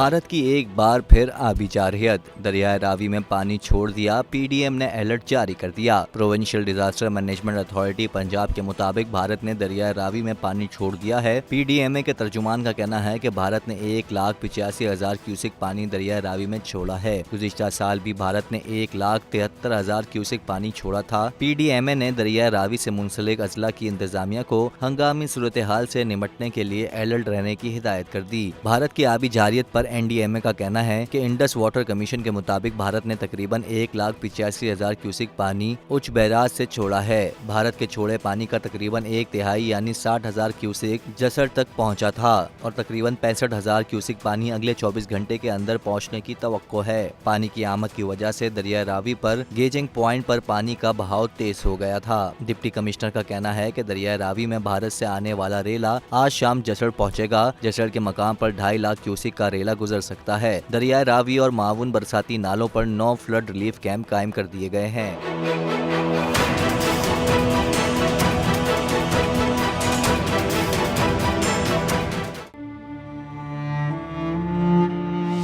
भारत की एक बार फिर आबी जारहियत, दरियाए रावी में पानी छोड़ दिया, पीडीएम ने अलर्ट जारी कर दिया। Provincial disaster management authority Punjab के मुताबिक भारत ने दरियाए रावी में पानी छोड़ दिया है। पीडीएमए के तर्जुमान का कहना है कि भारत ने 1,85,000 क्यूसिक पानी दरियाए रावी में छोड़ा है। गुज़िश्ता साल भी भारत ने 1,73,000 क्यूसिक पानी छोड़ा था। पीडीएमए ने दरियाए रावी से मुंसलिक अजला की इंतजामिया को हंगामी सूरत हाल से निपटने के लिए अलर्ट रहने की हिदायत कर दी। भारत की आबी जारहियत पर एनडीएमए का कहना है कि इंडस वाटर कमीशन के मुताबिक भारत ने तकरीबन 1,85,000 क्यूसिक पानी उच्च बैराज से छोड़ा है। भारत के छोड़े पानी का तकरीबन 1/3 यानी 60,000 क्यूसिक जसर तक पहुंचा था और तकरीबन 65,000 क्यूसिक पानी अगले 24 घंटे के अंदर पहुंचने की तवक्को है। पानी की आमद की वजह से दरिया रावी पर गेजिंग पॉइंट पर पानी का बहाव तेज हो गया था। डिप्टी कमिश्नर का कहना है कि दरिया रावी में भारत से आने वाला रेला आज शाम जसर पहुंचेगा। जसर के मकाम पर 2.5 लाख क्यूसिक का रेला गुजर सकता है। दरिया रावी और मावून बरसाती नालों पर 9 फ्लड रिलीफ कैंप कायम कर दिए गए हैं।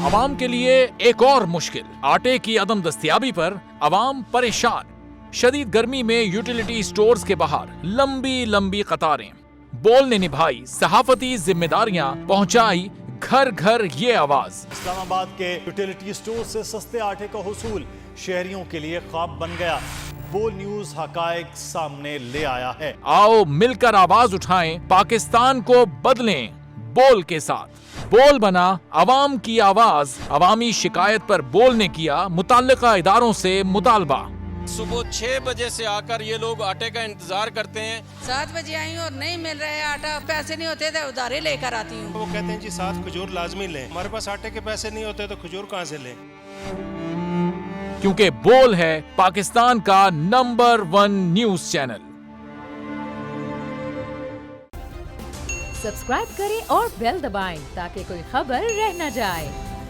अवाम के लिए एक और मुश्किल, आटे की अदम दस्तयाबी पर अवाम परेशान। शदीद गर्मी में यूटिलिटी स्टोर्स के बाहर लंबी लंबी कतारें। बोल ने निभाई सहाफती जिम्मेदारियां, पहुंचाई घर घर ये आवाज। इस्लामाबाद के यूटिलिटी स्टोर से सस्ते आटे का हुसूल शहरियों के लिए ख्वाब बन गया। बोल न्यूज हकायक सामने ले आया है। आओ मिलकर आवाज उठाएं, पाकिस्तान को बदलें बोल के साथ। बोल बना अवाम की आवाज। अवामी शिकायत पर बोल ने किया मुताल्लिका इदारों से मुतालबा। सुबह 6 बजे से आकर ये लोग आटे का इंतजार करते हैं। 7 बजे आई हूँ और नहीं मिल रहा है आटा, पैसे नहीं होते थे उधारे लेकर आती हूँ। वो कहते हैं जी 7 खजूर लाजमी लें, हमारे पास आटे के पैसे नहीं होते तो खजूर कहाँ से लें। क्योंकि बोल है पाकिस्तान का नंबर 1 न्यूज चैनल। सब्सक्राइब करें और बेल दबाएं ताकि कोई खबर रह न जाए।